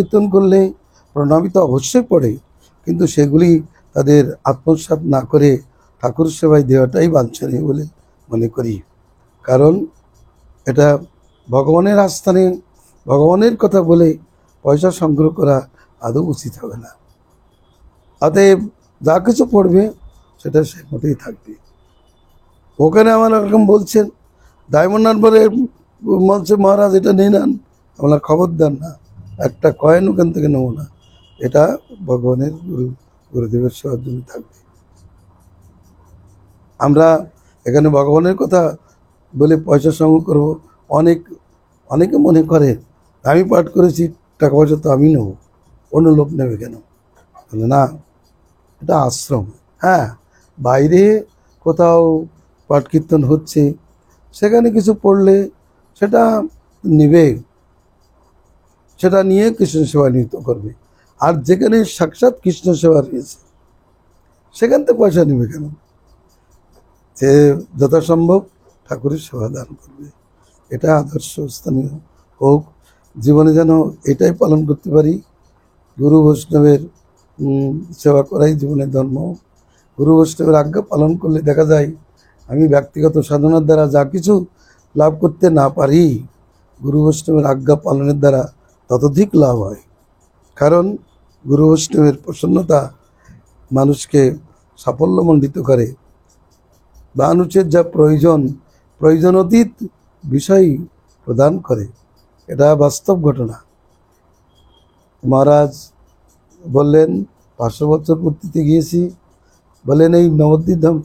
কীর্তন করলে প্রণামী তো অবশ্যই পড়ে, কিন্তু সেগুলি তাদের আত্মসাৎ না করে ঠাকুর সেবায় দেওয়াটাই বাঞ্ছনীয় বলে মনে করি। কারণ এটা ভগবানের আস্থানে ভগবানের কথা বলে পয়সা সংগ্রহ করা আদৌ উচিত হবে না। অতএব যা কিছু পড়বে সেটা সে মোটেই থাকবে। ওখানে আমার এরকম বলছেন, ডায়মন্ড হারবারে বলছে মহারাজ এটা নিয়ে নেন, আমরা খবরদার না, একটা কয়েন ওখান থেকে নেবো না, এটা ভগবানের গুরুদেবের সেবার জন্য থাকবে। আমরা এখানে ভগবানের কথা বলে পয়সা সংগ্রহ করবো। অনেকে মনে করে আমি পাঠ করেছি, টাকা পয়সা তো আমি নেবো, অন্য লোক নেবে কেন? বলে না, এটা আশ্রম। হ্যাঁ, বাইরে কোথাও পাঠ কীর্তন হচ্ছে, সেখানে কিছু পড়লে সেটা নেবে, সেটা নিয়ে কৃষ্ণ সেবা নিহিত করবে। আর যেখানে সাক্ষাৎ কৃষ্ণ সেবা রয়েছে সেখান থেকে পয়সা নেবে কেন? যে যথাসম্ভব ঠাকুরের সেবা দান করবে। এটা আদর্শ স্থানীয় হোক, জীবনে যেন এটাই পালন করতে পারি। গুরু বৈষ্ণবের সেবা করাই জীবনের ধর্ম। গুরু বৈষ্ণবের আজ্ঞা পালন করলে দেখা যায় আমি ব্যক্তিগত সাধনার দ্বারা যা কিছু লাভ করতে না পারি, গুরু বৈষ্ণবের আজ্ঞা পালনের দ্বারা ততোধিক লাভ হয়। কারণ গুরু বৈষ্ণবের প্রসন্নতা মানুষকে সাফল্যমণ্ডিত করে। মানুষের যা প্রয়োজনাতীত বিষয় প্রদান করে, এটা বাস্তব ঘটনা। মহারাজ বললেন 500 বছর পূর্তিতে গিয়েছি, বলেন এই নবদ্বীপ ধাম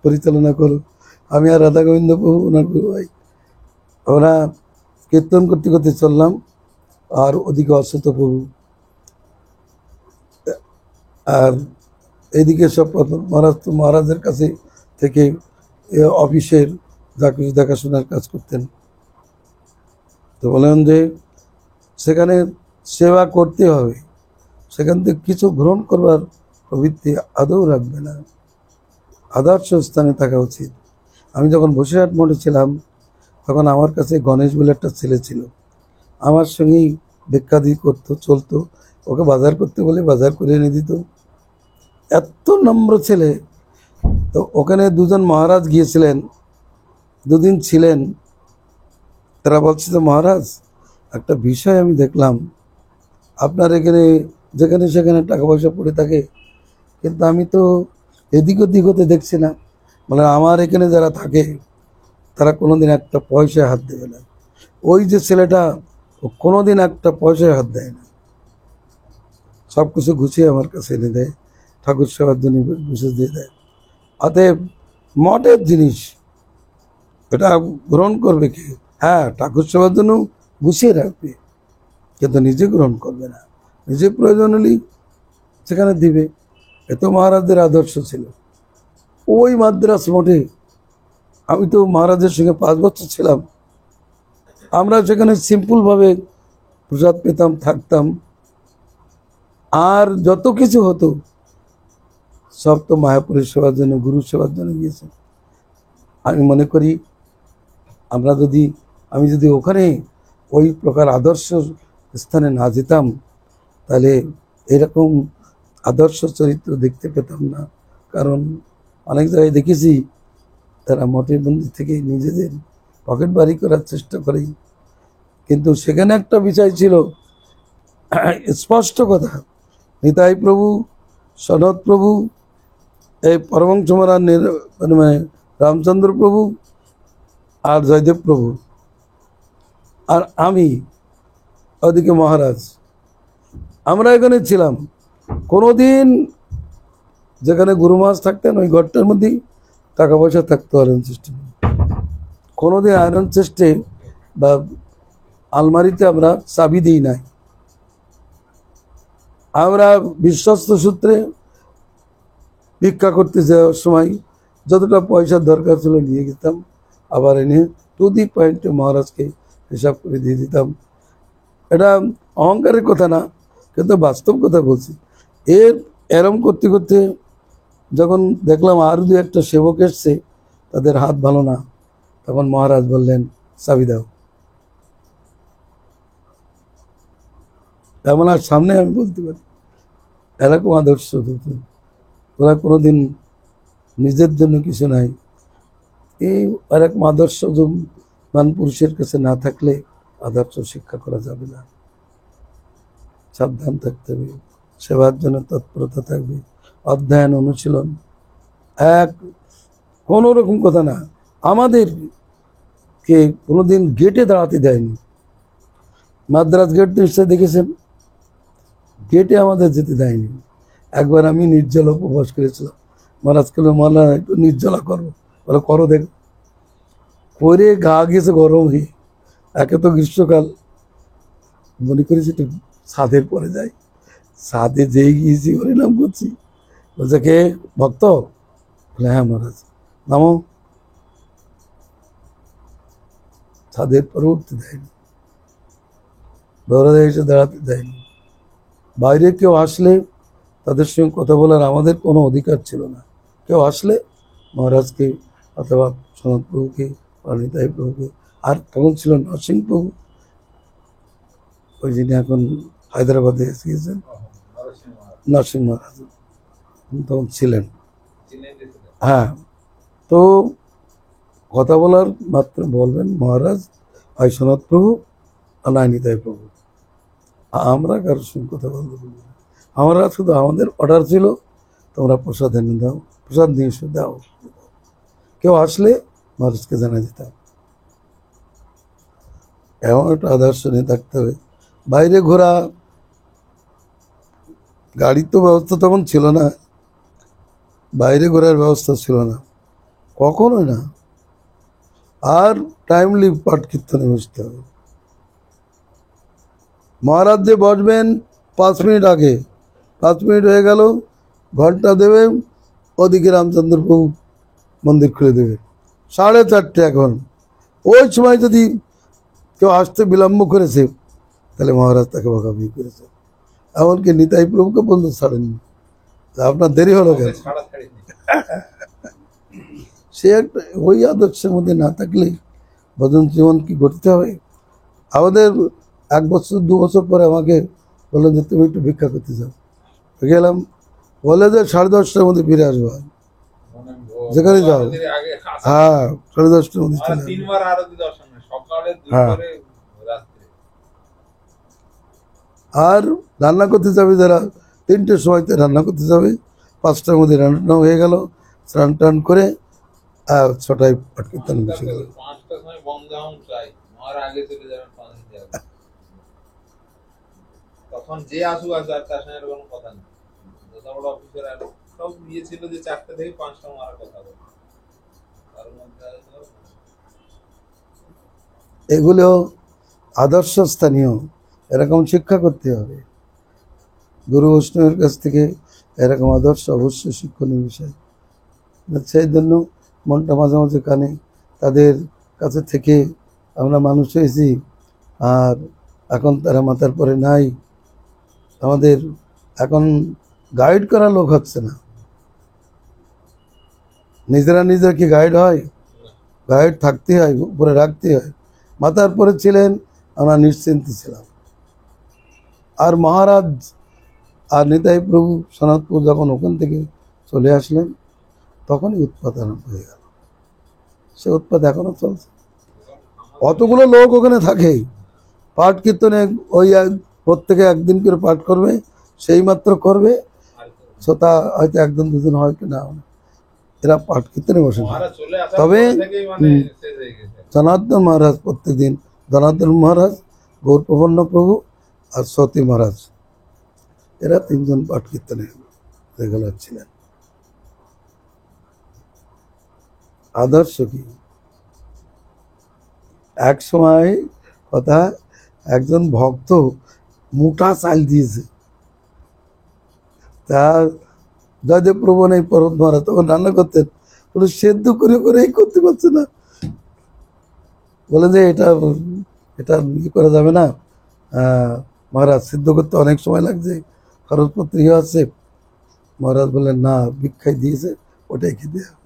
পরিচালনা করো। আমি আর রাধা গোবিন্দ প্রভু, ওনার গুরু ভাই, আমরা কীর্তন করতে করতে চললাম, আর ওদিকে অচ্যুত প্রভু, আর এদিকে সব মহারাজের কাছে থেকে অফিসের যা কিছু দেখাশোনার কাজ করতেন। তো বলেন যে সেখানে সেবা করতে হবে, সেখান থেকে কিছু গ্রহণ করবার প্রবৃত্তি আদৌ রাখবে না। আদর্শ স্থানে থাকা উচিত। আমি যখন বসিরহাট মঠে ছিলাম তখন আমার কাছে গণেশ বলে একটা ছেলে ছিল, আমার সঙ্গেই ভিক্ষাদি করতো, চলতো। ওকে বাজার করতে বলে বাজার করে এনে দিত। এত নম্র ছেলে। তো ওখানে দুজন মহারাজ গিয়েছিলেন, 2 দিন ছিলেন। তারা বলছে যে মহারাজ, একটা বিষয় আমি দেখলাম, আপনার এখানে যেখানে সেখানে টাকা পয়সা পড়ে থাকে, কিন্তু আমি তো এদিক ওদিক হতে দেখছি না। মানে আমার এখানে যারা থাকে তারা কোনোদিন একটা পয়সায় হাত দেবে না। ওই যে ছেলেটা, ও কোনোদিন একটা পয়সায় হাত দেয় না, সব কিছু গুছিয়ে আমার কাছে এনে দেয়, ঠাকুর সেবার জন্য বিশেষ দিয়ে দেয়। অতএব মঠের জিনিস এটা গ্রহণ করবে কি? হ্যাঁ, ঠাকুর সেবার জন্য গুছিয়ে রাখবে, কিন্তু নিজে গ্রহণ করবে না। নিজে প্রয়োজন হলেই সেখানে দিবে। এত মহারাজদের আদর্শ ছিল। ওই মাদ্রাস মঠে আমি তো মহারাজের সঙ্গে 5 বছর ছিলাম। আমরা সেখানে সিম্পলভাবে প্রসাদ পেতাম, থাকতাম, আর যত কিছু হতো সব তো মায়াপুরের সেবার জন্য, গুরু সেবার জন্য গিয়েছে। আমি মনে করি আমি যদি ওখানে ওই প্রকার আদর্শ স্থানে না যেতাম, তাহলে এরকম আদর্শ চরিত্র দেখতে পেতাম না। কারণ অনেক জায়গায় দেখেছি তারা মঠের মন্দির থেকে নিজেদের পকেট বাড়ি করার চেষ্টা করে, কিন্তু সেখানে একটা বিষয় ছিল, স্পষ্ট কথা, নিতাই প্রভু, সনৎ প্রভু, এই পরমহংস মহারাজ মানে রামচন্দ্র প্রভু আর জয়দেব প্রভু, আর আমি ওদিকে মহারাজ, আমরা এখানে ছিলাম। কোনোদিন যেখানে গুরু মহারাজ থাকতেন ওই ঘরটার মধ্যেই টাকা পয়সা থাকতো আয়রন সিস্টেম। কোনোদিন আয়রন চেস্টে বা আলমারিতে আমরা চাবি দিই নাই। আমরা বিশ্বস্ত সূত্রে ভিক্ষা করতে যাওয়ার সময় যতটা পয়সার দরকার ছিল নিয়ে যেতাম, আবার এনে টু দি পয়েন্টে মহারাজকে হিসাব করে দিয়ে দিতাম। এটা অহংকারের কথা না, কিন্তু বাস্তব কথা বলছি। এরম করতে করতে যখন দেখলাম আর 2-1টা সেবক এসছে, তাদের হাত ভালো না, তখন মহারাজ বললেন চাবি দাও। এমন আর সামনে আমি বলতে পারি এরকম আদর্শ হতো। ওরা কোনোদিন নিজের জন্য কিছু নাই। এই এরকম আদর্শ মান পুরুষের কাছে না থাকলে আদর্শ শিক্ষা করা যাবে না। সাবধান থাকতে হবে, সেবার জন্য তৎপরতা থাকবে, অধ্যয়ন অনুশীলন এক কোনো রকম কথা না। আমাদেরকে কোনোদিন গেটে দাঁড়াতে দেয়নি। মাদ্রাজ গেট নিশ্চয় দেখেছেন, গেটে আমাদের যেতে দেয়নি। একবার আমি নির্জলা উপবাস করেছিলাম, মহারাজকে মালা একটু নির্জলা করবো, বলে করো দেখ, করে গা গেছে গরম হয়ে। একে তো গ্রীষ্মকাল, মনে করেছি একটু ছাদের পরে যাই। ছাদে যেই গিয়েছি হরিনাম করছি, বলছে কে ভক্ত? বলে হ্যাঁ মহারাজ। নামো। ছাদের পরে উঠতে দেয়নি, দৌড়াতে এসে দাঁড়াতে দেয়নি। বাইরে কেউ আসলে তাদের সঙ্গে কথা বলার আমাদের কোনো অধিকার ছিল না। কেউ আসলে মহারাজকে অথবা সনৎ প্রভুকে বা নিতাই প্রভুকে, আর তখন ছিল নরসিংহ প্রভু, ওই যিনি এখন হায়দ্রাবাদে এসেছেন, নরসিংহ মহারাজ তখন ছিলেন। হ্যাঁ, তো কথা বলার মাত্র বলবেন মহারাজ, হয় সনৎ প্রভু আর নয় নিতাই প্রভু। আমরা কারোর সঙ্গে কথা বলতে বলবো না। আমরা শুধু আমাদের অর্ডার ছিল তোমরা প্রসাদ এনে দাও, প্রসাদ নিয়ে এসে দাও। কেউ আসলে মহারাজকে জানা যেতাম। এমন একটা আদর্শ নিয়ে থাকতে হবে। বাইরে ঘোরা, গাড়ির তো ব্যবস্থা তখন ছিল না, বাইরে ঘোরার ব্যবস্থা ছিল না, কখনোই না। আর টাইমলি পাঠ কীর্তনে বসতে হবে। মহারাজ যে বসবেন 5 মিনিট আগে, 5 মিনিট হয়ে গেল, ঘন্টা দেবে, ওদিকে রামচন্দ্র প্রভু মন্দির খুলে দেবে। 4:30 এখন। ওই সময় যদি কেউ আসতে বিলম্ব করেছে তাহলে মহারাজ তাকে বকাবকি করেছে। এমনকি নিতাই প্রভুকে বন্ধু ছাড়েননি, আপনার দেরি হলো কেন। সে একটা ওই আদর্শের মধ্যে না থাকলে ভজন জীবন কি করতে হবে। আমাদের 1 বছর 2 বছর পরে আমাকে বললেন যে তুমি একটু ভিক্ষা করতে যাও। গেলাম, বলে যে 10:30টার মধ্যে ফিরে আসবো, যেখানে যাও। হ্যাঁ, 10:30টার মধ্যে চলে আসবো। হ্যাঁ, আর রান্না করতে যাবে যারা 3টের সময়তে রান্না করতে যাবে, 5টার মধ্যে রান্না হয়ে গেল, স্নান টান করে 6টায় পাঠ কীর্তন বসে গেল। তখন যে আসুক আর তার সঙ্গে কোনো কথা নেই। যত বড় অফিসার আর সব ছিল যে 4টা থেকে 5টা মারা কথা বলে, তার মধ্যে এগুলো আদর্শ স্থানীয়, এরকম শিক্ষা করতে হবে। গুরু বৈষ্ণবের কাছ থেকে এরকম আদর্শ অবশ্যই শিক্ষণীয় বিষয়। সেই জন্য মনটা মাঝে মাঝে কানে, তাদের কাছে থেকে আমরা মানুষ হয়েছি, আর এখন তারা মাথার পরে নাই। আমাদের এখন গাইড করা লোক হচ্ছে না, নিজেরা কি গাইড হয়? গাইড থাকতে হয়, উপরে রাখতে হয়। মাথার পরে ছিলেন, আমরা নিশ্চিন্ত ছিলাম। আর মহারাজ আর নিতাই প্রভু সনাত প্রভু যখন ওখান থেকে চলে আসলেন, তখনই উৎপাত আরম্ভ হয়ে গেল। সে উৎপাত এখনো চলছে। অতগুলো লোক ওখানে থাকে, পাঠ কীর্তনে ওই প্রত্যেকে একদিন করে পাঠ করবে, সেই মাত্র করবে। শ্রোতা হয়তো 1-2 জন হয় কি না, এরা পাঠ কীর্তনে বসে না। তবে জনার্দন মহারাজ প্রত্যেকদিন, জনার্দন মহারাজ, গৌরপ্রপন্ন প্রভু আর সতী মহারাজ, এরা 3জন পাঠ কীর্তনে রেগুলার ছিলেন। আদর্শ কি? এক সময় কথা, একজন ভক্ত মোটা চাল দিয়েছে, তার জয়দেব প্রভু এই পর্বত মহারাজ তখন রান্না করতেন, বলে সেদ্ধ করে করেই করতে পারছে না। বলে যে এটা এটা ই করা যাবে না মহারাজ, সিদ্ধ করতে অনেক সময় লাগছে, খরচপত্র ইয়ে আছে। মহারাজ বললেন না, ভিক্ষায় দিয়েছে, ওটাই খেতে হবে।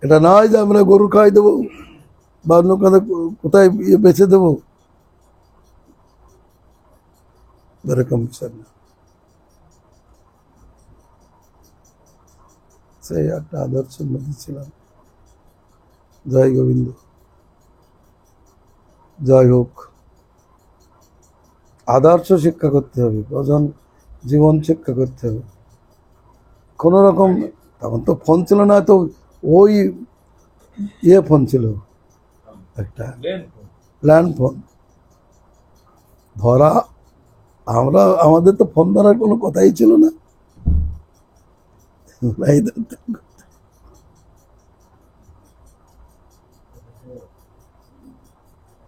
এটা নয় যে আমরা গরু খাওয়াই দেবো বা অন্য কোথায় ইয়ে বেছে দেবো। এরকম বিষয় না, সেই একটা আদর্শের মধ্যে ছিলাম। জয় গোবিন্দ, জয় হোক। আদর্শ শিক্ষা করতে হবে, প্রজন জীবন শিক্ষা করতে হবে। কোন রকম, তখন তো ফোন ছিল না, তো ওই ফোন ছিল একটা ল্যান্ড ফোন ধরা। আমাদের তো ফোন ধরার কোনো কথাই ছিল না।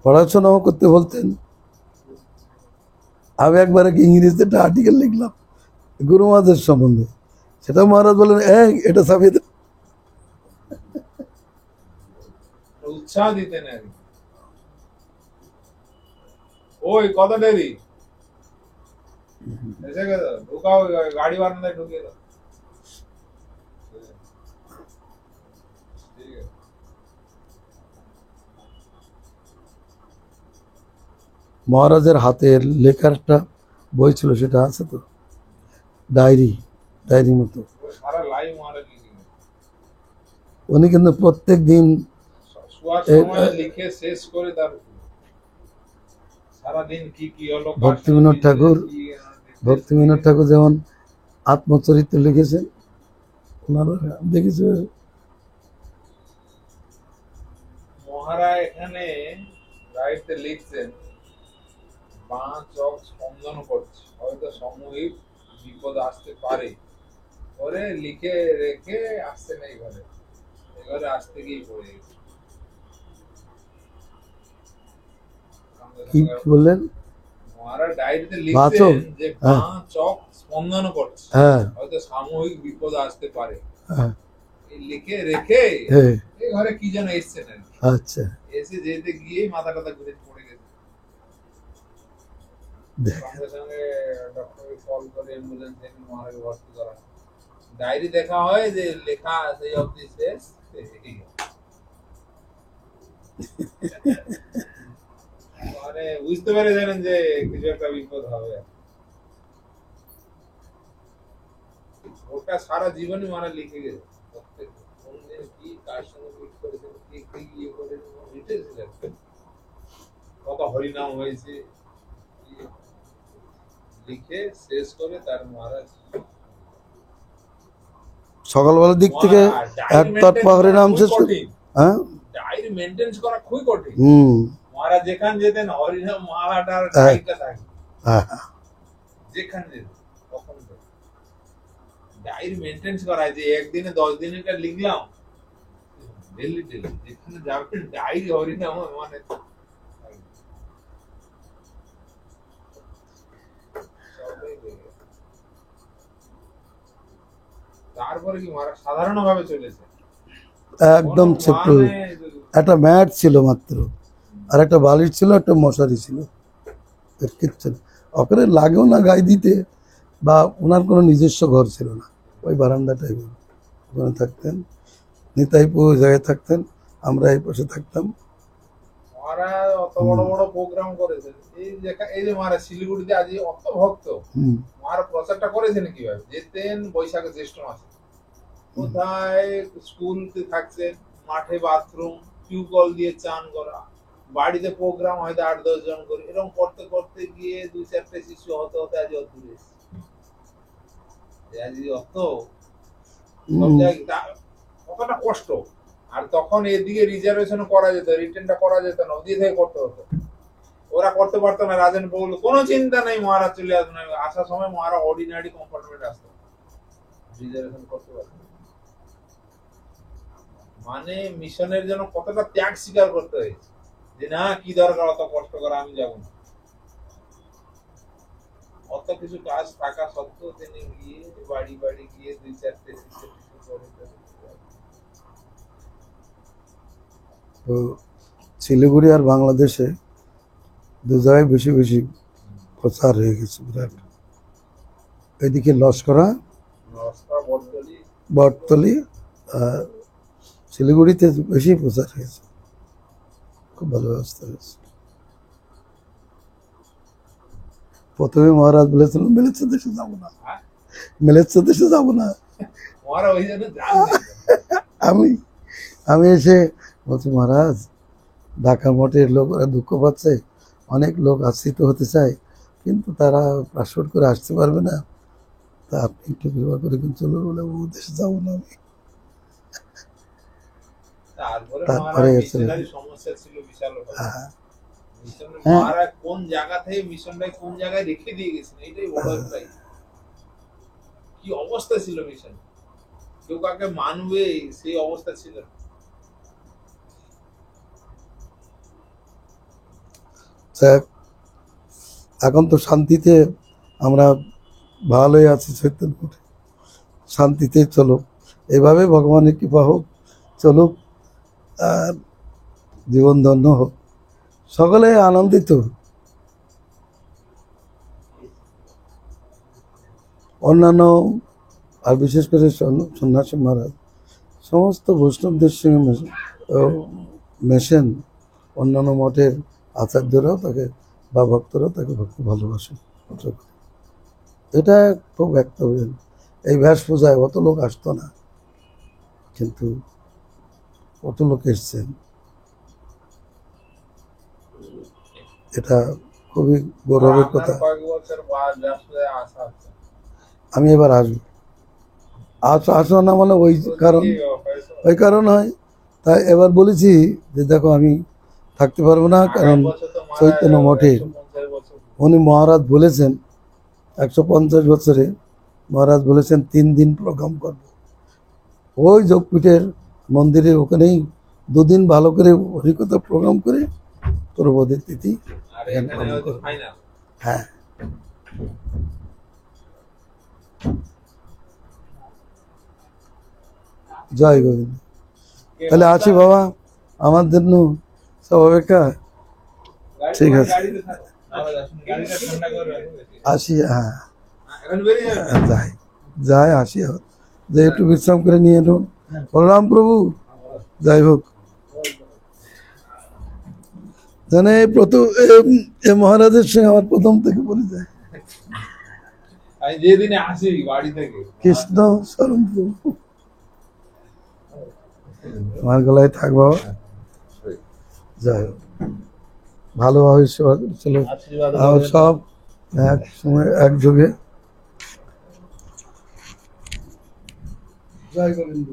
পড়াশোনাও করতে বলতেন। আমি একবার ইংরেজিতে একটা আর্টিকেল লিখলাম গুরু মহারাজের সম্বন্ধে, সেটা মহারাজ বলেন এটা ছাপিয়ে দেন। উৎসাহ দিতেন। ওই কত দেরি এসে গেল, ঢুকাও গাড়ি বারান্দায় ঢুকিয়ে দাও। মহারাজের হাতের লেখার একটা বই ছিল, সেটা আছে তো, ডায়েরি মতো। সারা লাইভ মহারাজ উনি কিন্তু প্রত্যেক দিন শোয়ার সময় লিখে শেষ করে তার সারাদিন কি কি হলো। ভক্তিবিনোদ ঠাকুর যেমন আত্মচরিত্র লিখেছেন, ওনারা দেখেছে। মহারাজ এখানে রাইটে লিখছেন, বাঁ চোখ স্পন্দন করছে, হয়তো সাময়িক বিপদ আসতে পারে, পরে লিখে রেখে আসছে না এবারে আসতে গিয়ে পড়ে গেছে। কি বললেন? মহারাজ ডায়েরিতে লিখছেন যে বাঁ চোখ স্পন্দন করছে, হয়তো সাময়িক বিপদ আসতে পারে, লিখে রেখে এই ঘরে কি যেন এসছে না। আচ্ছা, এসে যেতে গিয়ে মাথা টাথা ঘুরে পড়ে গেছে। সঙ্গে সঙ্গে ডক্টর কল করে অ্যাম্বুলেন্স এনে মহারাজ ভর্তি করা। ডায়েরি দেখা হয় যে লেখা সেই অবধি শেষ। মানে বুঝতে পেরেছিলেন যে কিছু একটা বিপদ হবে। ওটা সারা জীবনই মারা লিখে গেছে, কোন দিন কি কার সঙ্গে মিট করেছেন, কি কি ইয়ে করেছেন, লিখেছিলেন। কত হরিনাম হয়েছে লিখে শেষ করে তার মহারাজ সকালবেলার দিক থেকে এক তৎপা হরিনাম শেষ করে। ডায়েরি মেইনটেইন করা খুবই কঠিন। মহারাজ যেখানে যেতেন হরিনাম মালাটার ডায়েরিটা থাকে, যেখানে যেতেন তখন ডায়েরি মেইনটেইন করা, যে একদিনে 10 দিনেরটা লিখলাম, ডেলি যেখানে যাবেন ডায়েরি হরিনাম মানে। তারপরে কি মহারাজ সাধারণভাবে চলেছে, একদম ছোট্ট একটা ম্যাট ছিল মাত্র, আর একটা বালিশ ছিল, একটা মশারি ছিল, কিচ্ছু না। ওখানে লাগেও না গায়ে দিতে, বা ওনার কোনো নিজস্ব ঘর ছিল না, ওই বারান্দাটাই ওখানে থাকতেন। নিতাইপু ওই জায়গায় থাকতেন, আমরা এই পাশে থাকতাম। মহারাজ অত বড় বড় প্রোগ্রাম করেছেন, এই যে মহারাজ শিলিগুড়িতে আজ অত ভক্ত, মহারাজ প্রচারটা করেছেন কিভাবে? যেতেন বৈশাখে জ্যৈষ্ঠ মাসে, কোথায় স্কুলতে থাকছেন, মাঠে বাথরুম, টিউবওয়েল দিয়ে চান করা, বাড়িতে প্রোগ্রাম হয়তো 8-10 জন করে, এরকম করতে করতে গিয়ে 2-4টে শিশু হতে হতে আজ অত দূরে কতটা কষ্ট। আর তখন এদিকে রিজার্ভেশন করা যেত, রিটেনটা করা যেত না, ওদিকে থেকে করতে হতো। ওরা করতে পারতো না, রাজেন বললো কোনো চিন্তা নেই, মহারাজ চলে আসবে, আসার সময় মহারাজ অর্ডিনারি কম্পার্টমেন্ট আসতো, রিজার্ভেশন করতে পারতো। মানে মিশনের জন্য কতটা ত্যাগ স্বীকার করতে হয়েছে, যে না কি দরকার অত কষ্ট করা, আমি যাবো না। অত কিছু কাজ থাকা সত্ত্বেও তিনি গিয়ে বাড়ি বাড়ি গিয়ে 2-4টে শিশু করে। তো শিলিগুড়ি আর বাংলাদেশে দু জায়গায় বেশি বেশি প্রচার হয়ে গেছে বিরাট। এদিকে লস্করা, বটতলি, আর শিলিগুড়িতে বেশি প্রচার হয়েছে, খুব ভালো ব্যবস্থা হয়েছে। প্রথমে মহারাজ বলেছিল মেলেচ্ছা দেশে যাবো না, হ্যাঁ? মেলেচ্ছা দেশে যাবো না। মহারাজ ওই জন্য যাননি। আমি আমি এসে বলছি মহারাজ ঢাকা মঠের লোকরা দুঃখ পাচ্ছে, অনেক লোক আশ্রিত হতে চায় কিন্তু তারা পাসপোর্ট করে আসতে পারবে না, তা আপনি একটু বিবাহ করে কিন্তু চলো বলে ও দেশে যাবো না আমি। তারপরে তারপরে মহারাজ এসে- মিশনারি সমস্যা ছিল বিশাল ব্যাপার। হ্যাঁ, মিশনারি মহারাজ কোন জায়গা থেকে মিশনটাই কোন জায়গায় রেখে দিয়ে গেছেন এটাই বড় একটাই। কি অবস্থা ছিল মিশন, কেউ কাকে মানবে সেই অবস্থা ছিল না। যাক, এখন তো শান্তিতে আমরা ভালোই আছি চৈতন্যপুরে, শান্তিতে চলো, এভাবে ভগবানের কৃপা হোক, চলুক আর জীবন ধন্য হোক, সকলে আনন্দিত। অন্যান্য আর বিশেষ করে সন্ন্যাসী মহারাজ সমস্ত বৈষ্ণবদের সঙ্গে মেশেন, অন্যান্য মঠের আচার্যরাও তাকে বা ভক্তরাও তাকে খুব ভালোবাসেন। এটা খুব একটা এই ব্যাস পূজায় অত লোক আসতো না, কিন্তু কত লোক এসছেন, এটা খুবই গৌরবের কথা। আপনার কয়েক বছর বাদ রাস্তায় আসা হচ্ছে। আমি এবার আসবো, আসো না মানে ওই কারণ, ওই কারণ হয়, তাই এবার বলেছি যে দেখো আমি থাকতে পারবো না, কারণ চৈতন্য মঠের উনি মহারাজ বলেছেন 150 বছরে মহারাজ বলেছেন 3 দিন প্রোগ্রাম করবো, ওই যোগপীঠের মন্দিরের ওখানেই 2 দিন ভালো করে হরিকথা প্রোগ্রাম করে প্রবোধের তিথি আর এখানে হয়তো ফাইনাল। হ্যাঁ। জয় গোবিন্দ। তাহলে আসি বাবা, আমার জন্য সব অপেক্ষা, ঠিক আছে গাড়িটা ঠান্ডা করে রাখবে। আসি। হ্যাঁ, এখন বেরিয়ে যাবে। যাই যাই আসি, যে একটু বিশ্রাম করে নিয়ে এলো। বলরাম প্রভু যাই হোক, জানে প্রথম এ মহারাজের সঙ্গে আমার প্রথম থেকে পরিচয়, আমি যেদিনে আসি বাড়ি থেকে কৃষ্ণ শরণ প্রভু। আমার গলায় থাক বাবা, যাই হোক, ভালোভাবে সেবা করেছিল, আর সব এক সময় একযোগে। জয় গোবিন্দ।